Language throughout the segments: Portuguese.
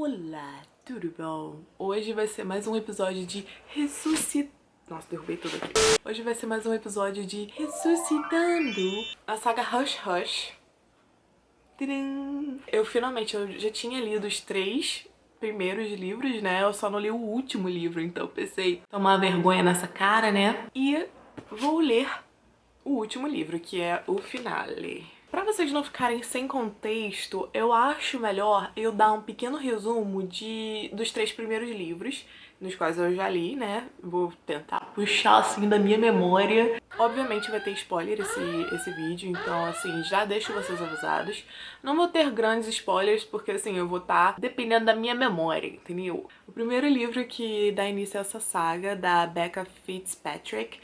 Olá, tudo bom? Hoje vai ser mais um episódio de Ressuscitando. Nossa, derrubei tudo aqui. Hoje vai ser mais um episódio de Ressuscitando a saga Hush Hush. Tadam! Eu já tinha lido os 3 primeiros livros, né? Eu só não li o último livro, então eu pensei tomar vergonha nessa cara, né? E vou ler o último livro, que é o finale. Pra vocês não ficarem sem contexto, eu acho melhor eu dar um pequeno resumo dos 3 primeiros livros, nos quais eu já li, né? Vou tentar puxar assim da minha memória. Obviamente vai ter spoiler esse vídeo, então assim, já deixo vocês avisados. Não vou ter grandes spoilers, porque assim, eu vou estar dependendo da minha memória, entendeu? O primeiro livro que dá início a essa saga, da Becca Fitzpatrick,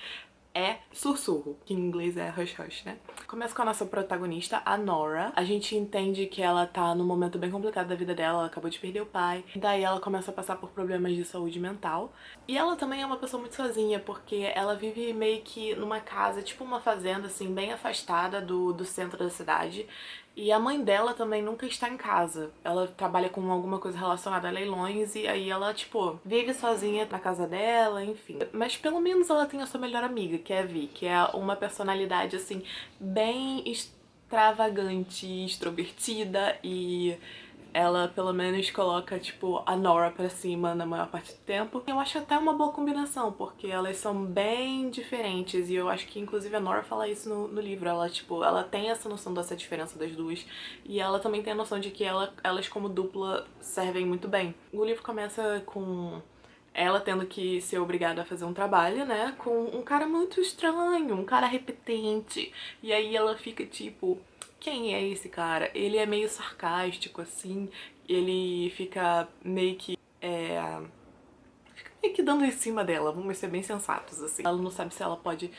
é Sussurro, que em inglês é Hush Hush, né? Começa com a nossa protagonista, a Nora. A gente entende que ela tá num momento bem complicado da vida dela, ela acabou de perder o pai. Daí ela começa a passar por problemas de saúde mental. E ela também é uma pessoa muito sozinha, porque ela vive meio que numa casa, tipo uma fazenda, assim, bem afastada do centro da cidade. E a mãe dela também nunca está em casa. Ela trabalha com alguma coisa relacionada a leilões e aí ela, tipo, vive sozinha na casa dela, enfim. Mas pelo menos ela tem a sua melhor amiga, que é a Vi, que é uma personalidade, assim, bem extravagante, extrovertida e ela pelo menos coloca, tipo, a Nora pra cima na maior parte do tempo. Eu acho até uma boa combinação, porque elas são bem diferentes e eu acho que inclusive a Nora fala isso no livro. Ela, tipo, ela tem essa noção dessa diferença das duas e ela também tem a noção de que elas como dupla servem muito bem. O livro começa com ela tendo que ser obrigada a fazer um trabalho, né, com um cara muito estranho, um cara repetente. E aí ela fica tipo, quem é esse cara? Ele é meio sarcástico, assim, ele fica meio que dando em cima dela, vamos ser bem sensatos, assim. Ela não sabe se ela pode,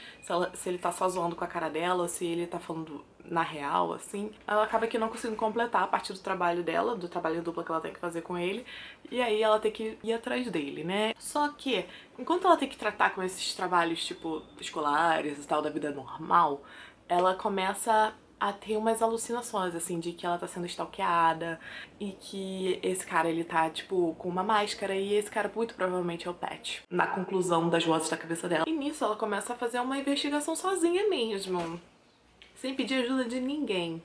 se ele tá só zoando com a cara dela ou se ele tá falando na real, assim. Ela acaba que não conseguindo completar a parte do trabalho dela, do trabalho duplo que ela tem que fazer com ele, e aí ela tem que ir atrás dele, né? Só que, enquanto ela tem que tratar com esses trabalhos, tipo, escolares e tal, da vida normal, ela começa a ter umas alucinações, assim, de que ela tá sendo stalkeada e que esse cara, ele tá, tipo, com uma máscara e esse cara muito provavelmente é o Pat, na conclusão das vozes da cabeça dela. E nisso ela começa a fazer uma investigação sozinha mesmo, sem pedir ajuda de ninguém.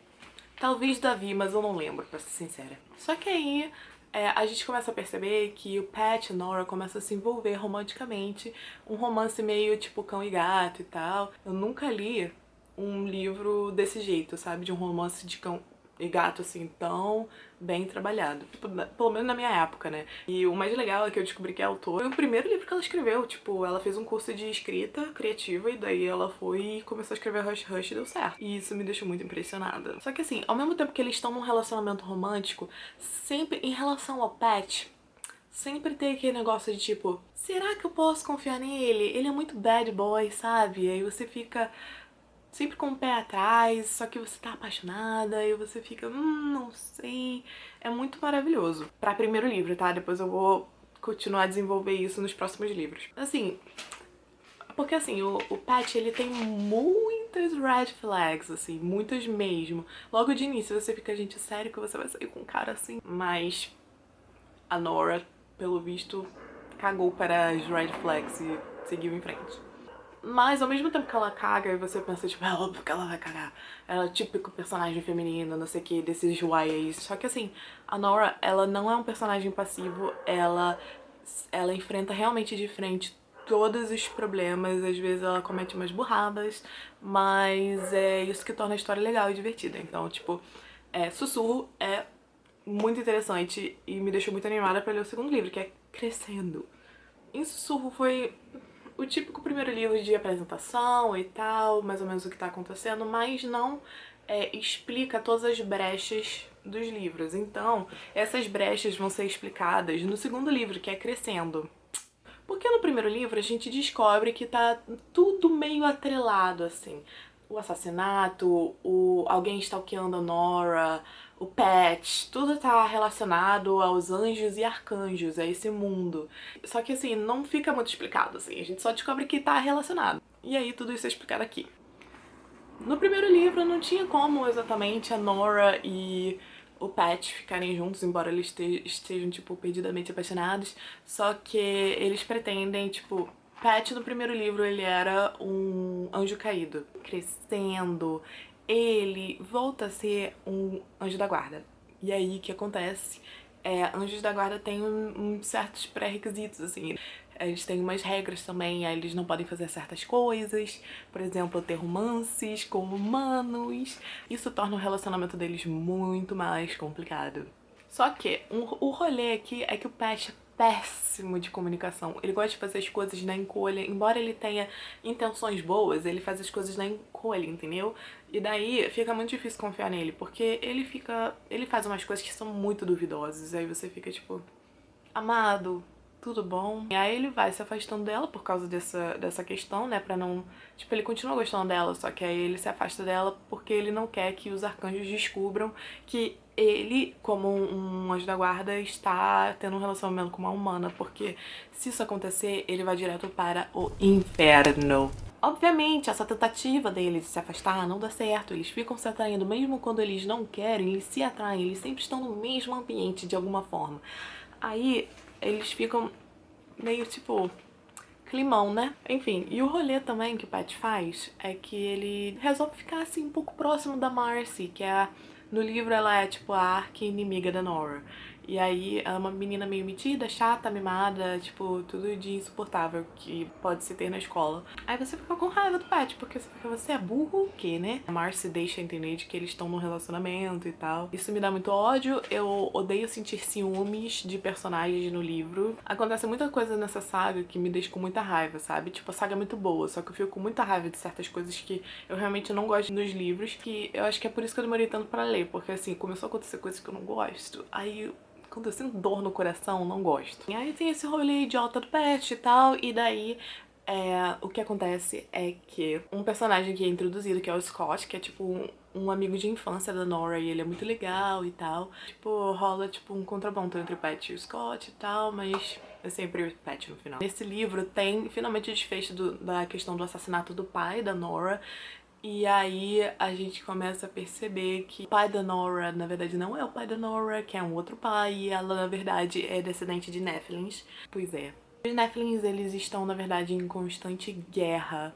Talvez Davi, mas eu não lembro, pra ser sincera. Só que aí a gente começa a perceber que o Pat e Nora começam a se envolver romanticamente, um romance meio tipo cão e gato e tal. Eu nunca li um livro desse jeito, sabe? De um romance de cão e gato, assim, tão bem trabalhado. Tipo, pelo menos na minha época, né? E o mais legal é que eu descobri que a autora foi o primeiro livro que ela escreveu. Tipo, ela fez um curso de escrita criativa e daí ela foi e começou a escrever Hush Hush e deu certo. E isso me deixou muito impressionada. Só que assim, ao mesmo tempo que eles estão num relacionamento romântico, sempre em relação ao Pat, sempre tem aquele negócio de tipo, será que eu posso confiar nele? Ele é muito bad boy, sabe? Aí você fica sempre com o pé atrás, só que você tá apaixonada e você fica, não sei. É muito maravilhoso. Pra primeiro livro, tá? Depois eu vou continuar a desenvolver isso nos próximos livros. Assim, porque assim, o Pat, ele tem muitas red flags, assim, muitas mesmo. Logo de início você fica, gente, sério que você vai sair com um cara assim? Mas a Nora, pelo visto, cagou para as red flags e seguiu em frente. Mas ao mesmo tempo que ela caga, e você pensa, tipo, é óbvio que ela vai cagar. Ela é o típico personagem feminino, não sei o que, desses YAs. Só que assim, a Nora, ela não é um personagem passivo, ela enfrenta realmente de frente todos os problemas. Às vezes ela comete umas burradas, mas é isso que torna a história legal e divertida. Então, tipo, Sussurro é muito interessante e me deixou muito animada pra ler o segundo livro, que é Crescendo. Em Sussurro foi o típico primeiro livro de apresentação e tal, mais ou menos o que tá acontecendo, mas não explica todas as brechas dos livros. Então, essas brechas vão ser explicadas no segundo livro, que é Crescendo. Porque no primeiro livro a gente descobre que tá tudo meio atrelado, assim. O assassinato, alguém stalkeando a Nora, o Pat, tudo tá relacionado aos anjos e arcanjos, a esse mundo. Só que assim, não fica muito explicado, assim, a gente só descobre que tá relacionado. E aí tudo isso é explicado aqui. No primeiro livro não tinha como exatamente a Nora e o Pat ficarem juntos, embora eles estejam, tipo, perdidamente apaixonados. Só que eles pretendem, tipo... Pat, no primeiro livro, ele era um anjo caído. Crescendo, ele volta a ser um anjo da guarda. E aí, o que acontece? Anjos da guarda têm certos pré-requisitos, assim. Eles têm umas regras também, aí eles não podem fazer certas coisas. Por exemplo, ter romances com humanos. Isso torna o relacionamento deles muito mais complicado. Só que o rolê aqui é que o Pat é péssimo de comunicação. Ele gosta de fazer as coisas na encolha. Embora ele tenha intenções boas, ele faz as coisas na encolha, entendeu? E daí fica muito difícil confiar nele, porque ele faz umas coisas que são muito duvidosas. Aí você fica tipo, amado, tudo bom? E aí ele vai se afastando dela por causa dessa questão, né, pra não... Tipo, ele continua gostando dela, só que aí ele se afasta dela porque ele não quer que os arcanjos descubram que ele, como um anjo da guarda, está tendo um relacionamento com uma humana, porque se isso acontecer, ele vai direto para o inferno. Obviamente, essa tentativa dele de se afastar não dá certo, eles ficam se atraindo, mesmo quando eles não querem, eles se atraem, eles sempre estão no mesmo ambiente de alguma forma. Aí eles ficam meio tipo climão, né? Enfim, e o rolê também que o Pat faz é que ele resolve ficar assim um pouco próximo da Marcy, que é no livro ela é tipo a arqui-inimiga da Nora. E aí ela é uma menina meio metida, chata, mimada, tipo, tudo de insuportável que pode se ter na escola. Aí você fica com raiva do Pat, porque você é burro o quê, né? A Marcy deixa entender de que eles estão num relacionamento e tal. Isso me dá muito ódio, eu odeio sentir ciúmes de personagens no livro. Acontece muita coisa nessa saga que me deixa com muita raiva, sabe? Tipo, a saga é muito boa, só que eu fico com muita raiva de certas coisas que eu realmente não gosto nos livros, que eu acho que é por isso que eu demorei tanto pra ler, porque assim, começou a acontecer coisas que eu não gosto, aí quando eu sinto dor no coração, não gosto. E aí tem esse rolê idiota do Pat e tal, e daí o que acontece é que um personagem que é introduzido, que é o Scott, que é tipo um amigo de infância da Nora, e ele é muito legal e tal. Tipo, rola tipo um contraponto entre o Pat e o Scott e tal, mas é sempre o Pat no final. Nesse livro tem finalmente o desfecho da questão do assassinato do pai da Nora. E aí a gente começa a perceber que o pai da Nora, na verdade, não é o pai da Nora, que é um outro pai, e ela, na verdade, é descendente de Nephilims. Pois é. Os Nephilims, eles estão, na verdade, em constante guerra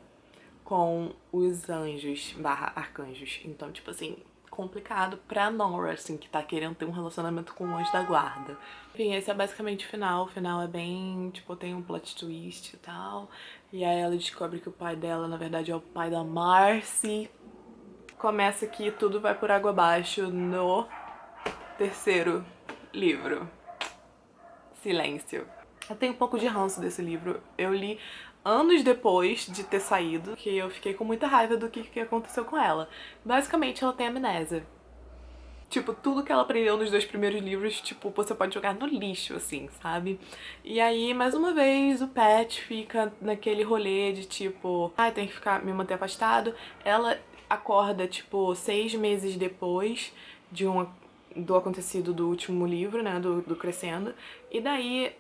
com os anjos barra arcanjos. Então, tipo assim, complicado pra Nora, assim, que tá querendo ter um relacionamento com o anjo da guarda. Enfim, esse é basicamente o final. O final é bem, tipo, tem um plot twist e tal. E aí ela descobre que o pai dela, na verdade, é o pai da Marcy. Começa que tudo vai por água abaixo no terceiro livro. Silêncio. Eu tenho um pouco de ranço desse livro. Eu li anos depois de ter saído, que eu fiquei com muita raiva do que aconteceu com ela. Basicamente, ela tem amnésia. Tipo, tudo que ela aprendeu nos 2 primeiros livros, tipo, você pode jogar no lixo, assim, sabe? E aí, mais uma vez, o Pat fica naquele rolê de tipo, tem que me manter afastado. Ela acorda, tipo, 6 meses depois de do acontecido do último livro, né, do Crescendo. E daí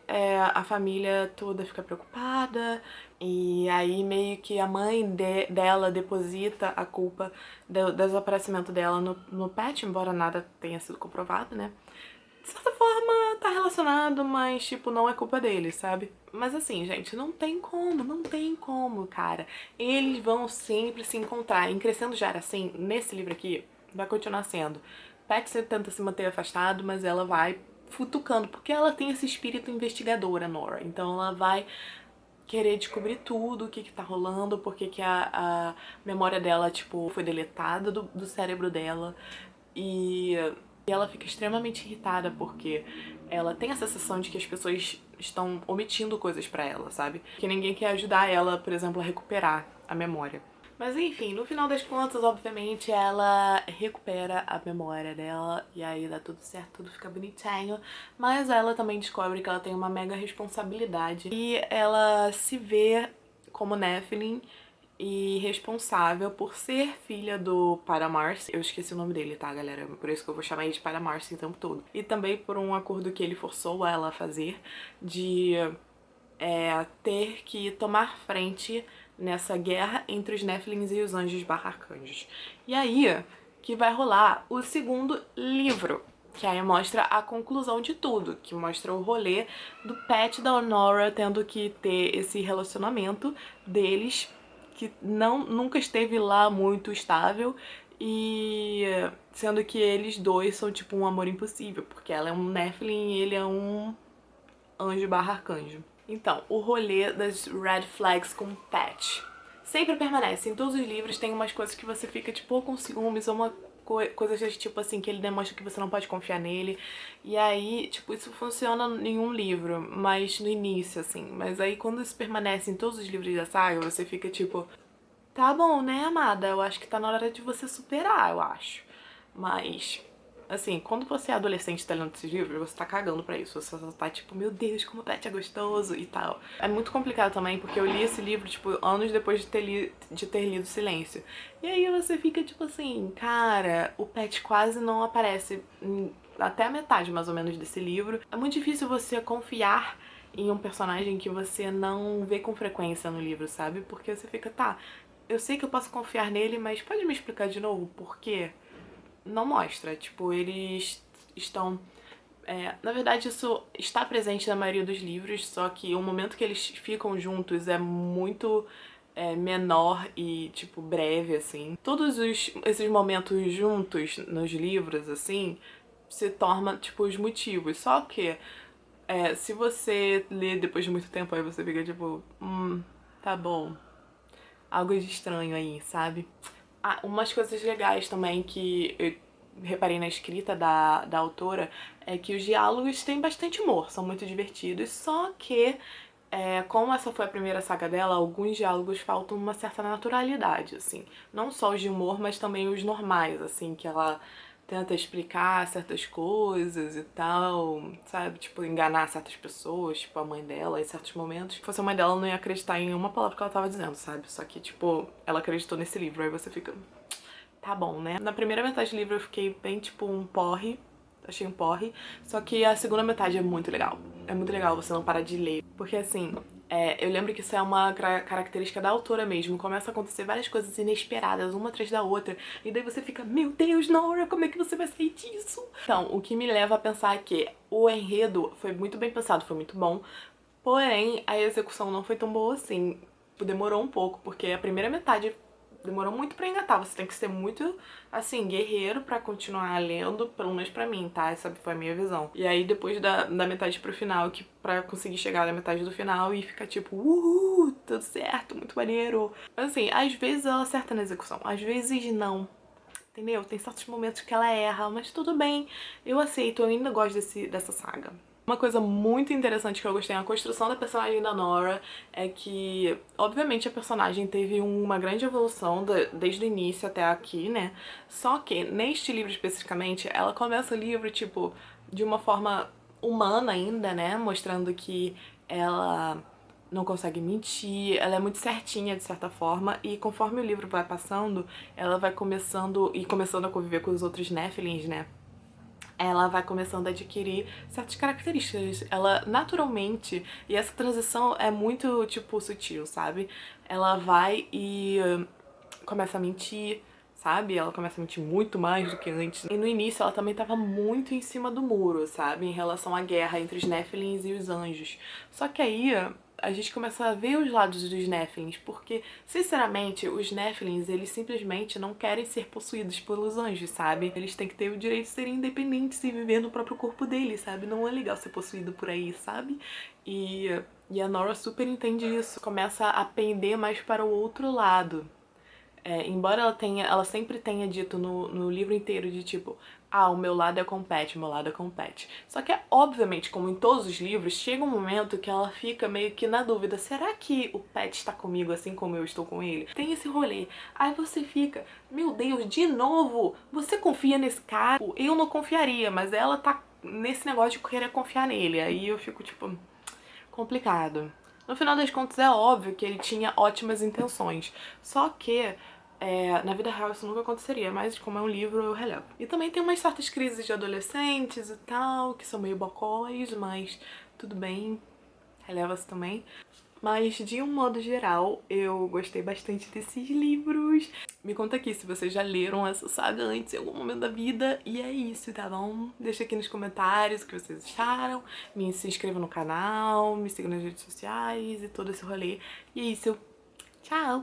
a família toda fica preocupada, e aí meio que a mãe dela deposita a culpa do desaparecimento dela no Pat, embora nada tenha sido comprovado, né. De certa forma tá relacionado, mas tipo, não é culpa dele, sabe? Mas assim, gente, não tem como, cara. Eles vão sempre se encontrar. Em Crescendo já era assim, nesse livro aqui, vai continuar sendo. Pat tenta se manter afastado, mas ela vai futucando, porque ela tem esse espírito investigador, a Nora. Então ela vai querer descobrir tudo, o que tá rolando, porque que a memória dela, tipo, foi deletada do cérebro dela. E ela fica extremamente irritada porque ela tem a sensação de que as pessoas estão omitindo coisas pra ela, sabe? Que ninguém quer ajudar ela, por exemplo, a recuperar a memória. Mas enfim, no final das contas, obviamente, ela recupera a memória dela e aí dá tudo certo, tudo fica bonitinho. Mas ela também descobre que ela tem uma mega responsabilidade e ela se vê como Nephilim e responsável por ser filha do Paramarcy. Eu esqueci o nome dele, tá, galera? Por isso que eu vou chamar ele de Paramarcy o tempo todo. E também por um acordo que ele forçou ela a fazer de ter que tomar frente nessa guerra entre os Nephilims e os anjos barra arcanjos. E aí que vai rolar o segundo livro Que aí mostra a conclusão de tudo, que mostra o rolê do Pat e da Honora tendo que ter esse relacionamento deles, que nunca esteve lá muito estável, e sendo que eles dois são tipo um amor impossível, porque ela é um Nephilim e ele é um anjo barra arcanjo. Então, o rolê das red flags com o Pat sempre permanece. Em todos os livros tem umas coisas que você fica tipo ou com ciúmes ou coisas desse tipo assim, que ele demonstra que você não pode confiar nele. E aí, tipo, isso funciona em um livro, mas no início, assim. Mas aí quando isso permanece em todos os livros da saga, você fica tipo, tá bom, né, amada? Eu acho que tá na hora de você superar, eu acho. Mas, assim, quando você é adolescente e tá lendo esses livros, você tá cagando pra isso. Você só tá tipo, meu Deus, como o Pet é gostoso e tal. É muito complicado também, porque eu li esse livro, tipo, anos depois de ter lido Silêncio. E aí você fica tipo assim, cara, o Pet quase não aparece até a metade, mais ou menos, desse livro. É muito difícil você confiar em um personagem que você não vê com frequência no livro, sabe? Porque você fica, tá, eu sei que eu posso confiar nele, mas pode me explicar de novo por quê? Não mostra. Tipo, eles estão... na verdade, isso está presente na maioria dos livros, só que o momento que eles ficam juntos é muito menor e, tipo, breve, assim. Todos esses momentos juntos nos livros, assim, se tornam, tipo, os motivos. Só que, se você lê depois de muito tempo, aí você fica, tipo, tá bom, algo de estranho aí, sabe? Ah, umas coisas legais também que eu reparei na escrita da autora é que os diálogos têm bastante humor, são muito divertidos, só que, como essa foi a primeira saga dela, alguns diálogos faltam uma certa naturalidade, assim. Não só os de humor, mas também os normais, assim, que ela tenta explicar certas coisas e tal, sabe? Tipo, enganar certas pessoas, tipo a mãe dela em certos momentos. Se fosse a mãe dela, não ia acreditar em uma palavra que ela tava dizendo, sabe? Só que, tipo, ela acreditou nesse livro, aí você fica... Tá bom, né? Na primeira metade do livro eu fiquei bem, tipo, um porre. Achei um porre. Só que a segunda metade é muito legal. É muito legal você não parar de ler. Porque, assim, eu lembro que isso é uma característica da autora mesmo. Começa a acontecer várias coisas inesperadas, uma atrás da outra. E daí você fica, meu Deus, Nora, como é que você vai sair disso? Então, o que me leva a pensar é que o enredo foi muito bem pensado, foi muito bom. Porém, a execução não foi tão boa assim. Demorou um pouco, porque a primeira metade demorou muito pra engatar. Você tem que ser muito, assim, guerreiro pra continuar lendo, pelo menos pra mim, tá? Essa foi a minha visão. E aí, depois da metade pro final, que pra conseguir chegar na metade do final e ficar tipo, tudo certo, muito maneiro. Mas assim, às vezes ela acerta na execução, às vezes não. Entendeu? Tem certos momentos que ela erra, mas tudo bem. Eu aceito, eu ainda gosto dessa saga. Uma coisa muito interessante que eu gostei na construção da personagem da Nora é que, obviamente, a personagem teve uma grande evolução desde o início até aqui, né? Só que, neste livro especificamente, ela começa o livro, tipo, de uma forma humana ainda, né? Mostrando que ela não consegue mentir, ela é muito certinha de certa forma, e conforme o livro vai passando, ela vai começando a conviver com os outros Nephilims, né? Ela vai começando a adquirir certas características. Ela naturalmente, e essa transição é muito, tipo, sutil, sabe? Ela vai e começa a mentir, sabe? Ela começa a mentir muito mais do que antes. E no início ela também tava muito em cima do muro, sabe? Em relação à guerra entre os Nephilims e os anjos. Só que aí a gente começa a ver os lados dos Nephilims, porque, sinceramente, os Nephilims, eles simplesmente não querem ser possuídos pelos anjos, sabe? Eles têm que ter o direito de serem independentes e viver no próprio corpo deles, sabe? Não é legal ser possuído por aí, sabe? E a Nora super entende isso, começa a pender mais para o outro lado. Embora ela sempre tenha dito no livro inteiro de tipo, o meu lado é com o Pat, o meu lado é com o Pat. Só que, obviamente, como em todos os livros, chega um momento que ela fica meio que na dúvida, será que o Pat está comigo assim como eu estou com ele? Tem esse rolê. Aí você fica, meu Deus, de novo, você confia nesse cara? Eu não confiaria, mas ela tá nesse negócio de querer confiar nele. Aí eu fico tipo, complicado. No final das contas é óbvio que ele tinha ótimas intenções, só que na vida real isso nunca aconteceria, mas como é um livro eu relevo. E também tem umas certas crises de adolescentes e tal, que são meio bocóis, mas tudo bem, releva-se também. Mas de um modo geral, eu gostei bastante desses livros. Me conta aqui se vocês já leram essa saga antes em algum momento da vida. E é isso, tá bom? Deixa aqui nos comentários o que vocês acharam. Se inscreva no canal, me siga nas redes sociais e todo esse rolê. E é isso. Tchau!